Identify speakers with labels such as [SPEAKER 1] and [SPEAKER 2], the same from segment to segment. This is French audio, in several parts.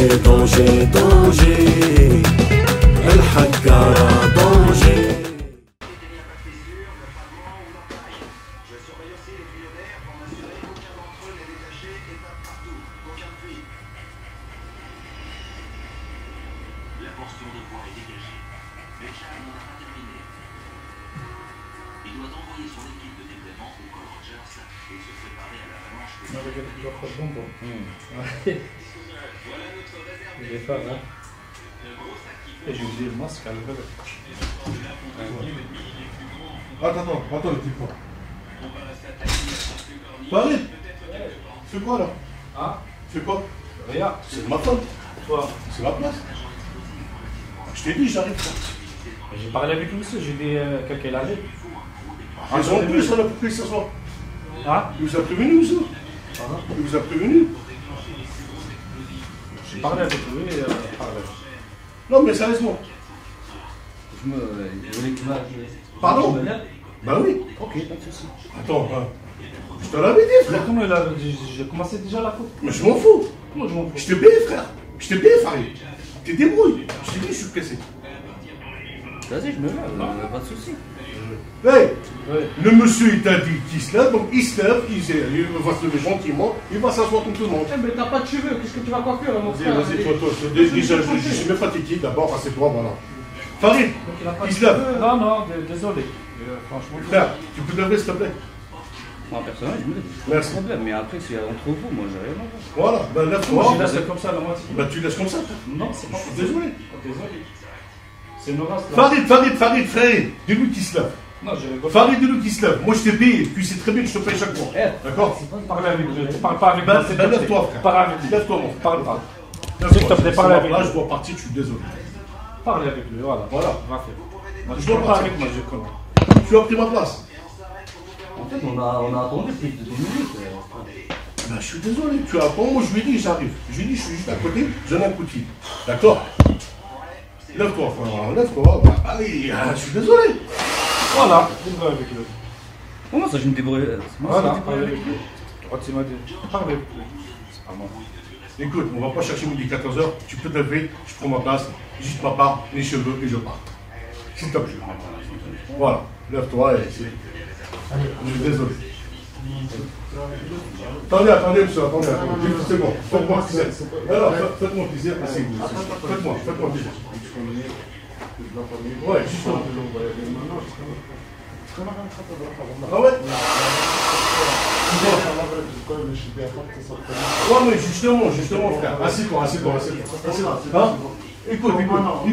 [SPEAKER 1] danger, danger, danger. El Haggara, danger.
[SPEAKER 2] La portion de poids est dégagée. Mais Charles n'en a pas terminé. Il doit envoyer son équipe de déploiement au Col Rogers et se préparer à l'avalanche des...
[SPEAKER 3] Voilà notre réserve.
[SPEAKER 4] Il est fort, hein.
[SPEAKER 3] Le gros sac qui
[SPEAKER 4] Et j'ai oublié le masque à l'heure.
[SPEAKER 5] Attends, le petit point.
[SPEAKER 3] on va s'attaquer à ce cornier.
[SPEAKER 5] Farid,
[SPEAKER 3] Peut-être quelque part.
[SPEAKER 5] fais quoi là?
[SPEAKER 4] Ah,
[SPEAKER 5] Fais quoi?
[SPEAKER 4] regarde,
[SPEAKER 5] C'est de ma faute.
[SPEAKER 4] toi.
[SPEAKER 5] C'est ma place. Je t'ai dit, j'arrive.
[SPEAKER 4] J'ai parlé avec le monsieur, j'ai dit quelqu'un arrive.
[SPEAKER 5] Raison de plus, on a pris ce soir.
[SPEAKER 4] Ah,
[SPEAKER 5] Il vous a prévenu, monsieur? Il vous a prévenu?
[SPEAKER 4] j'ai parlé avec lui et parlé.
[SPEAKER 5] Non, mais sérieusement.
[SPEAKER 6] Je voulais que
[SPEAKER 5] Pardon? Bah oui.
[SPEAKER 6] Ok, pas de soucis.
[SPEAKER 5] Attends, hein. Je te l'avais dit, frère.
[SPEAKER 4] Comment il a. J'ai commencé déjà la faute.
[SPEAKER 5] Mais je m'en fous.
[SPEAKER 4] Comment je m'en fous?
[SPEAKER 5] Je t'ai payé, frère. Je t'ai payé, Farid. T'es débrouille. Je t'ai dit, je suis pressé.
[SPEAKER 6] Vas-y, je me lève, pas de soucis.
[SPEAKER 5] Hey,
[SPEAKER 4] Ouais.
[SPEAKER 5] le monsieur, il t'a dit qu'il se lève, donc il se lève, il va se lever gentiment, il va s'asseoir comme tout le monde.
[SPEAKER 4] Mais t'as pas de cheveux, qu'est-ce que tu vas coiffer, mon
[SPEAKER 5] Vas-y,
[SPEAKER 4] frère?
[SPEAKER 5] vas-y, toi, déjà, je suis même fatigué, d'abord, assieds-toi, voilà. Farid,
[SPEAKER 4] Donc, il a pas
[SPEAKER 5] il
[SPEAKER 4] de
[SPEAKER 5] se lève.
[SPEAKER 4] cheveux. Non, non, désolé. Franchement.
[SPEAKER 5] Frère, tu peux te lever, s'il te plaît?
[SPEAKER 6] Moi, personnellement, je me lève.
[SPEAKER 5] Merci.
[SPEAKER 6] Pas de problème, mais après, c'est entre vous, moi, j'ai rien à voir.
[SPEAKER 5] Voilà, ben
[SPEAKER 4] Moi,
[SPEAKER 5] lève-toi.
[SPEAKER 4] je laisse comme ça la moitié.
[SPEAKER 5] Bah, tu laisses comme ça, frère.
[SPEAKER 4] Non, c'est pas
[SPEAKER 5] Je suis désolé.
[SPEAKER 4] Désolé. C'est une race là.
[SPEAKER 5] Farid, dis-lui qu'il se lève.
[SPEAKER 4] Non, je rigole.
[SPEAKER 5] Farid, dis-lui qu'il se lève. Moi, je t'ai payé, puis c'est très bien que je te paye chaque mois. D'accord?
[SPEAKER 4] Parle avec lui. Parle pas avec
[SPEAKER 5] Ben,
[SPEAKER 4] moi.
[SPEAKER 5] ben, lève-toi, frère.
[SPEAKER 4] Parle avec lui.
[SPEAKER 5] Lève-toi, mon frère.
[SPEAKER 4] Parle pas.
[SPEAKER 5] Lève-toi.
[SPEAKER 4] S'il te plaît, parle avec
[SPEAKER 5] Là,
[SPEAKER 4] lui.
[SPEAKER 5] je dois partir, je suis désolé.
[SPEAKER 4] Parle avec lui, voilà.
[SPEAKER 5] Voilà.
[SPEAKER 4] Parfait. Moi,
[SPEAKER 5] Je
[SPEAKER 4] je
[SPEAKER 5] dois
[SPEAKER 4] parle pas
[SPEAKER 5] partir.
[SPEAKER 4] avec moi, je connais.
[SPEAKER 5] Tu as pris ma place.
[SPEAKER 6] En fait, on a attendu plus de 2 minutes.
[SPEAKER 5] Ben, je suis désolé, tu attends, moi je lui ai dit j'arrive. Je lui ai dit je suis juste à côté, je donne un coup de fil. D'accord? Lève-toi, frère, lève-toi. Bah, allez, je suis désolé.
[SPEAKER 4] Voilà, débrouille avec lui.
[SPEAKER 6] Comment ça, je me débrouille?
[SPEAKER 4] Voilà, parle avec lui. Quand tu m'as dit, parle avec lui. C'est pas moi.
[SPEAKER 5] Écoute, on va pas chercher midi 14h, tu peux te lever, je prends ma place, juste ma part, les cheveux et je pars. S'il te plaît. Voilà, lève-toi et c'est. Je suis désolé. Attendez, monsieur, attendez. C'est bon, faites-moi plaisir. Alors, faites-moi plaisir, asseyez-vous. Faites-moi plaisir. Ouais, justement. Ah ouais? Ouais, mais justement, frère. Assieds-toi. Hein? Écoute-moi.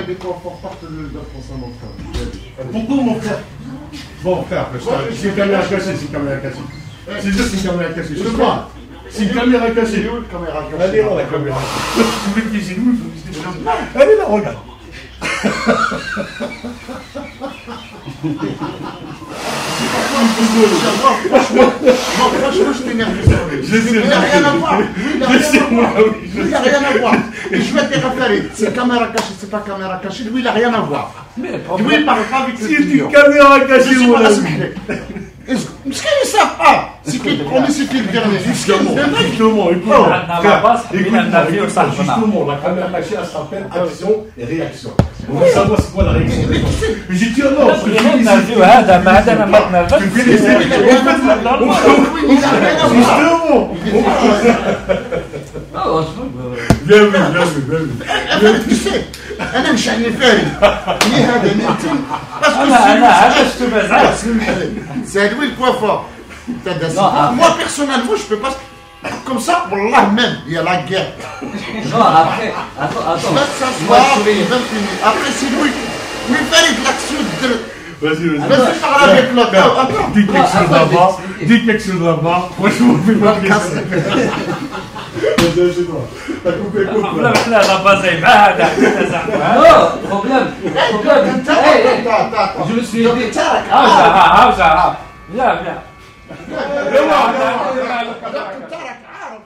[SPEAKER 7] J'ai des points forts partout concernant ça.
[SPEAKER 5] Pourquoi, mon frère? Bon, frère, c'est une caméra cachée. C'est juste une caméra cachée. Je te crois. C'est une caméra cachée.
[SPEAKER 7] Où le caméra cachée?
[SPEAKER 5] Elle est là, la caméra. Tu voulais que j'ai où? Elle est là, regarde.
[SPEAKER 7] Franchement, je t'énerve. Il n'a rien à voir. Lui, il n'a rien à voir. Et je vais te rappeler. C'est caméra cachée, c'est pas caméra cachée. Lui, il n'a rien à voir. Lui, il ne parle pas avec le
[SPEAKER 5] C'est
[SPEAKER 7] client.
[SPEAKER 5] une caméra cachée, mon ami.
[SPEAKER 7] Est-ce qu'ils ne savent pas? C'est qui le premier, c'est qui le dernier?
[SPEAKER 5] Justement, écoute,
[SPEAKER 4] frère,
[SPEAKER 5] justement, la caméra cachée, elle s'appelle action et réaction. On veut savoir c'est quoi la réaction. Mais j'ai dit non, je suis
[SPEAKER 4] النافيو هذا ما هذا انا ما تنافس
[SPEAKER 5] Bien vu.
[SPEAKER 7] Tu sais, أنا مش يعني فاري. ni هذا ni انت.
[SPEAKER 4] انا علاش تبعد
[SPEAKER 7] C'est lui le coiffeur. Moi, personnellement, je peux pas. Comme ça, Wallah même, il y a la guerre.
[SPEAKER 6] Non, après, attends.
[SPEAKER 7] Va s'asseoir, il va finir. Après, c'est lui. Mais faire de l'action de.
[SPEAKER 5] Vas-y.
[SPEAKER 7] Vas-y, parle avec l'autre. Attends.
[SPEAKER 5] Dis quelque chose là-bas. Dis quelque chose là-bas. Moi, je m'en fais pas plaisir. Vas-y, chez toi. T'as coupé quoi
[SPEAKER 4] لا لا لا بازي بعد
[SPEAKER 6] Non, problème. Je me suis aidé.
[SPEAKER 4] هاوزع لا لا
[SPEAKER 7] ترك عارف.